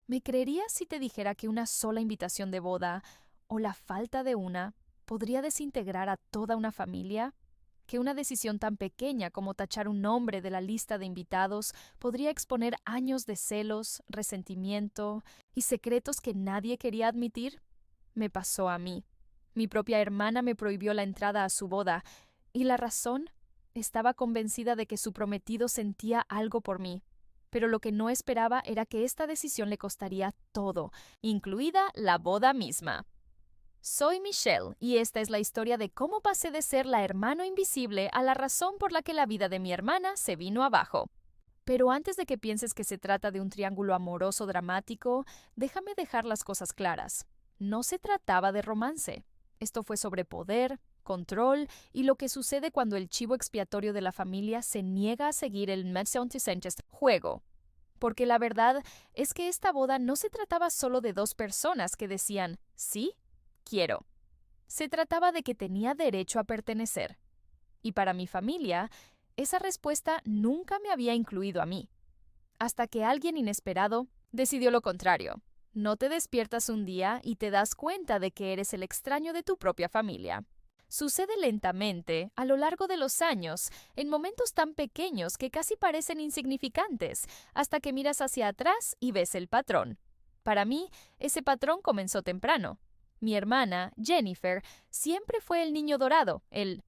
¿Me creerías si te dijera que una sola invitación de boda, o la falta de una, podría desintegrar a toda una familia? ¿Que una decisión tan pequeña como tachar un nombre de la lista de invitados podría exponer años de celos, resentimiento y secretos que nadie quería admitir? Me pasó a mí. Mi propia hermana me prohibió la entrada a su boda, y la razón, estaba convencida de que su prometido sentía algo por mí. Pero lo que no esperaba era que esta decisión le costaría todo, incluida la boda misma. Soy Michelle y esta es la historia de cómo pasé de ser la hermano invisible a la razón por la que la vida de mi hermana se vino abajo. Pero antes de que pienses que se trata de un triángulo amoroso dramático, déjame dejar las cosas claras. No se trataba de romance. Esto fue sobre poder, control y lo que sucede cuando el chivo expiatorio de la familia se niega a seguir el juego. Porque la verdad es que esta boda no se trataba solo de dos personas que decían, sí, quiero. Se trataba de que tenía derecho a pertenecer. Y para mi familia, esa respuesta nunca me había incluido a mí. Hasta que alguien inesperado decidió lo contrario. No te despiertas un día y te das cuenta de que eres el extraño de tu propia familia. Sucede lentamente, a lo largo de los años, en momentos tan pequeños que casi parecen insignificantes, hasta que miras hacia atrás y ves el patrón. Para mí, ese patrón comenzó temprano. Mi hermana, Jennifer, siempre fue el niño dorado, el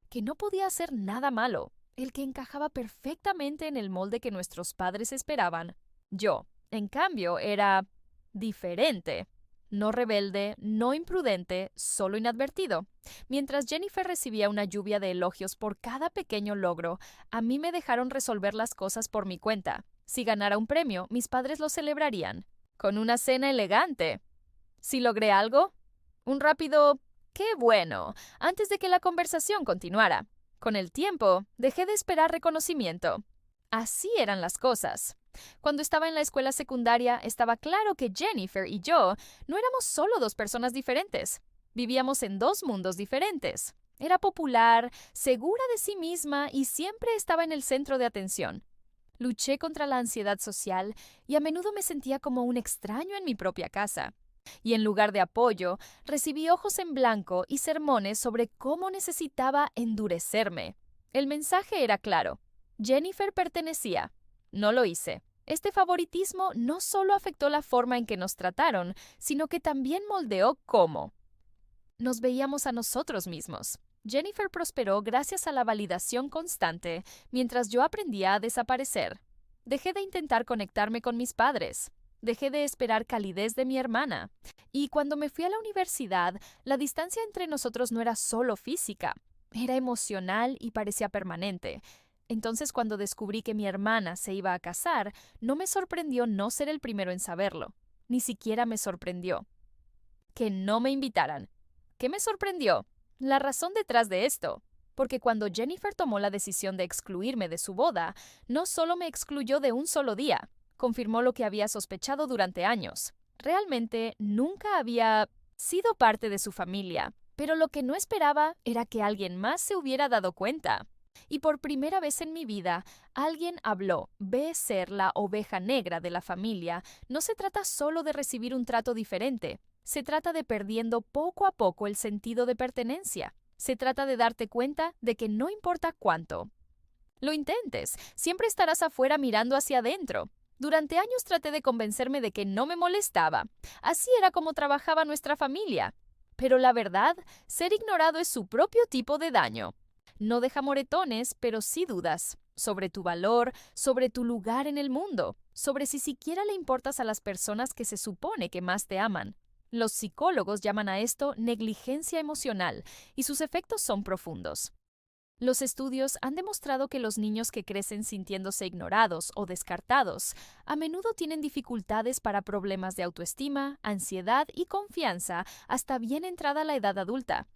que no podía hacer nada malo, el que encajaba perfectamente en el molde que nuestros padres esperaban. Yo, en cambio, era diferente. No rebelde, no imprudente, solo inadvertido. Mientras Jennifer recibía una lluvia de elogios por cada pequeño logro, a mí me dejaron resolver las cosas por mi cuenta. Si ganara un premio, mis padres lo celebrarían. Con una cena elegante. Si logré algo, un rápido ¡qué bueno! Antes de que la conversación continuara. Con el tiempo, dejé de esperar reconocimiento. Así eran las cosas. Cuando estaba en la escuela secundaria, estaba claro que Jennifer y yo no éramos solo dos personas diferentes. Vivíamos en dos mundos diferentes. Era popular, segura de sí misma y siempre estaba en el centro de atención. Luché contra la ansiedad social y a menudo me sentía como un extraño en mi propia casa. Y en lugar de apoyo, recibí ojos en blanco y sermones sobre cómo necesitaba endurecerme. El mensaje era claro. Jennifer pertenecía. No lo hice. Este favoritismo no solo afectó la forma en que nos trataron, sino que también moldeó cómo nos veíamos a nosotros mismos. Jennifer prosperó gracias a la validación constante, mientras yo aprendía a desaparecer. Dejé de intentar conectarme con mis padres. Dejé de esperar calidez de mi hermana. Y cuando me fui a la universidad, la distancia entre nosotros no era solo física, era emocional y parecía permanente. Entonces, cuando descubrí que mi hermana se iba a casar, no me sorprendió no ser el primero en saberlo. Ni siquiera me sorprendió que no me invitaran. ¿Qué me sorprendió? La razón detrás de esto. Porque cuando Jennifer tomó la decisión de excluirme de su boda, no solo me excluyó de un solo día, confirmó lo que había sospechado durante años. Realmente nunca había sido parte de su familia, pero lo que no esperaba era que alguien más se hubiera dado cuenta. Y por primera vez en mi vida, alguien habló. Ve ser la oveja negra de la familia. No se trata solo de recibir un trato diferente. Se trata de perdiendo poco a poco el sentido de pertenencia. Se trata de darte cuenta de que no importa cuánto lo intentes, siempre estarás afuera mirando hacia adentro. Durante años traté de convencerme de que no me molestaba. Así era como trabajaba nuestra familia. Pero la verdad, ser ignorado es su propio tipo de daño. No deja moretones, pero sí dudas sobre tu valor, sobre tu lugar en el mundo, sobre si siquiera le importas a las personas que se supone que más te aman. Los psicólogos llaman a esto negligencia emocional, y sus efectos son profundos. Los estudios han demostrado que los niños que crecen sintiéndose ignorados o descartados a menudo tienen dificultades para problemas de autoestima, ansiedad y confianza hasta bien entrada la edad adulta.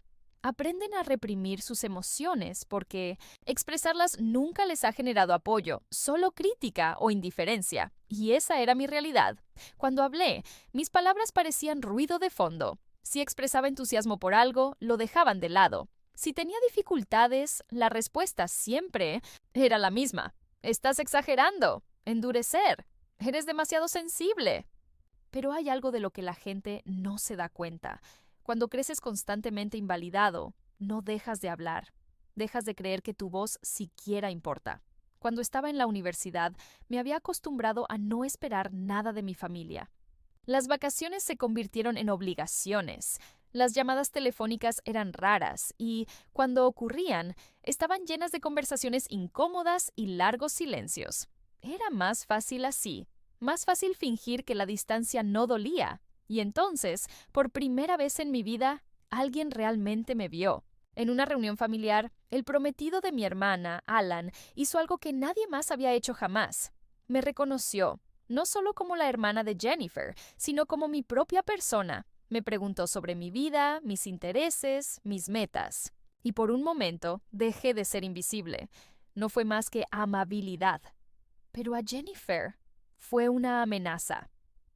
Aprenden a reprimir sus emociones porque expresarlas nunca les ha generado apoyo, solo crítica o indiferencia. Y esa era mi realidad. Cuando hablé, mis palabras parecían ruido de fondo. Si expresaba entusiasmo por algo, lo dejaban de lado. Si tenía dificultades, la respuesta siempre era la misma. Estás exagerando. Endurecer. Eres demasiado sensible. Pero hay algo de lo que la gente no se da cuenta. Cuando creces constantemente invalidado, no dejas de hablar. Dejas de creer que tu voz siquiera importa. Cuando estaba en la universidad, me había acostumbrado a no esperar nada de mi familia. Las vacaciones se convirtieron en obligaciones. Las llamadas telefónicas eran raras y, cuando ocurrían, estaban llenas de conversaciones incómodas y largos silencios. Era más fácil así, más fácil fingir que la distancia no dolía. Y entonces, por primera vez en mi vida, alguien realmente me vio. En una reunión familiar, el prometido de mi hermana, Alan, hizo algo que nadie más había hecho jamás. Me reconoció, no solo como la hermana de Jennifer, sino como mi propia persona. Me preguntó sobre mi vida, mis intereses, mis metas. Y por un momento dejé de ser invisible. No fue más que amabilidad. Pero a Jennifer fue una amenaza.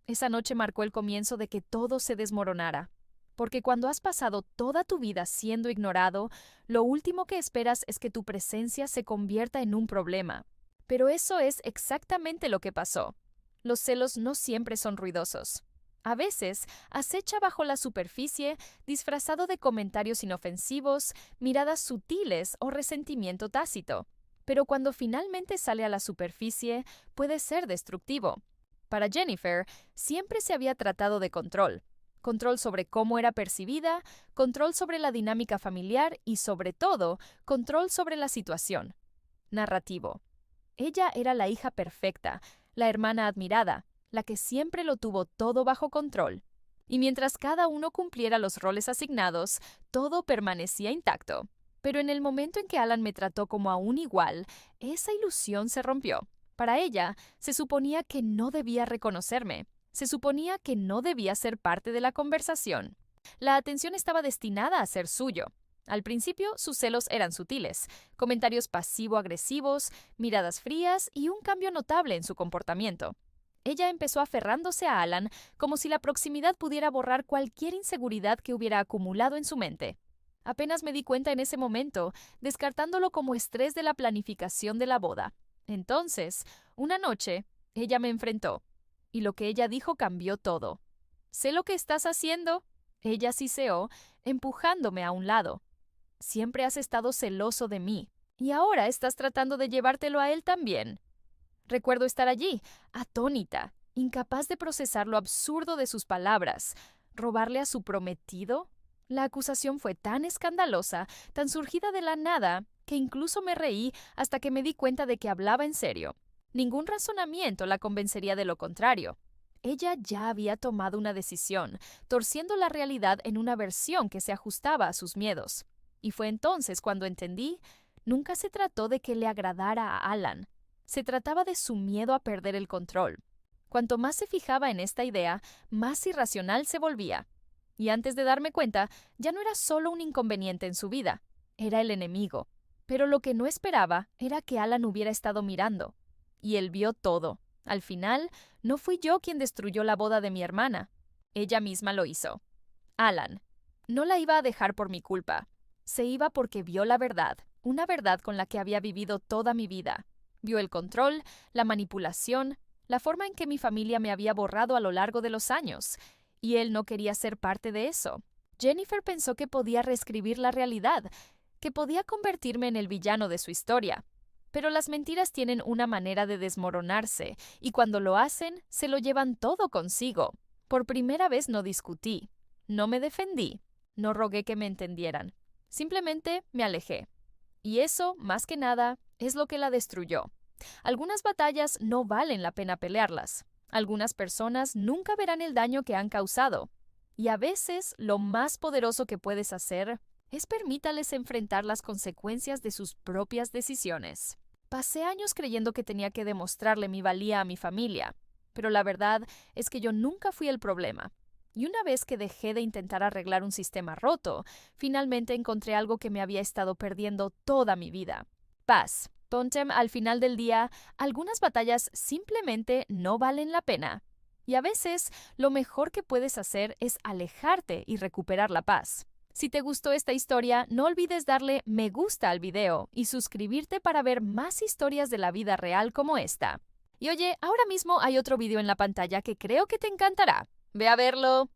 Esa noche marcó el comienzo de que todo se desmoronara. Porque cuando has pasado toda tu vida siendo ignorado, lo último que esperas es que tu presencia se convierta en un problema. Pero eso es exactamente lo que pasó. Los celos no siempre son ruidosos. A veces acecha bajo la superficie, disfrazado de comentarios inofensivos, miradas sutiles o resentimiento tácito. Pero cuando finalmente sale a la superficie, puede ser destructivo. Para Jennifer, siempre se había tratado de control. Control sobre cómo era percibida, control sobre la dinámica familiar y, sobre todo, control sobre la situación. Narrativo. Ella era la hija perfecta, la hermana admirada, la que siempre lo tuvo todo bajo control. Y mientras cada uno cumpliera los roles asignados, todo permanecía intacto. Pero en el momento en que Alan me trató como a un igual, esa ilusión se rompió. Para ella, se suponía que no debía reconocerme. Se suponía que no debía ser parte de la conversación. La atención estaba destinada a ser suyo. Al principio, sus celos eran sutiles, comentarios pasivo-agresivos, miradas frías y un cambio notable en su comportamiento. Ella empezó aferrándose a Alan como si la proximidad pudiera borrar cualquier inseguridad que hubiera acumulado en su mente. Apenas me di cuenta en ese momento, descartándolo como estrés de la planificación de la boda. Entonces, una noche, ella me enfrentó. Y lo que ella dijo cambió todo. «¿Sé lo que estás haciendo?», ella siseó, empujándome a un lado. «Siempre has estado celoso de mí, y ahora estás tratando de llevártelo a él también». Recuerdo estar allí, atónita, incapaz de procesar lo absurdo de sus palabras. ¿Robarle a su prometido? La acusación fue tan escandalosa, tan surgida de la nada, que incluso me reí hasta que me di cuenta de que hablaba en serio. Ningún razonamiento la convencería de lo contrario. Ella ya había tomado una decisión, torciendo la realidad en una versión que se ajustaba a sus miedos. Y fue entonces cuando entendí, nunca se trató de que le agradara a Alan. Se trataba de su miedo a perder el control. Cuanto más se fijaba en esta idea, más irracional se volvía. Y antes de darme cuenta, ya no era solo un inconveniente en su vida, era el enemigo. Pero lo que no esperaba era que Alan hubiera estado mirando. Y él vio todo. Al final, no fui yo quien destruyó la boda de mi hermana. Ella misma lo hizo. Alan. No la iba a dejar por mi culpa. Se iba porque vio la verdad, una verdad con la que había vivido toda mi vida. Vio el control, la manipulación, la forma en que mi familia me había borrado a lo largo de los años. Y él no quería ser parte de eso. Jennifer pensó que podía reescribir la realidad, que podía convertirme en el villano de su historia. Pero las mentiras tienen una manera de desmoronarse, y cuando lo hacen, se lo llevan todo consigo. Por primera vez no discutí, no me defendí, no rogué que me entendieran. Simplemente me alejé. Y eso, más que nada, es lo que la destruyó. Algunas batallas no valen la pena pelearlas. Algunas personas nunca verán el daño que han causado. Y a veces, lo más poderoso que puedes hacer es permítales enfrentar las consecuencias de sus propias decisiones. Pasé años creyendo que tenía que demostrarle mi valía a mi familia, pero la verdad es que yo nunca fui el problema. Y una vez que dejé de intentar arreglar un sistema roto, finalmente encontré algo que me había estado perdiendo toda mi vida. Paz. Pontem, al final del día, algunas batallas simplemente no valen la pena. Y a veces, lo mejor que puedes hacer es alejarte y recuperar la paz. Si te gustó esta historia, no olvides darle me gusta al video y suscribirte para ver más historias de la vida real como esta. Y oye, ahora mismo hay otro video en la pantalla que creo que te encantará. Ve a verlo.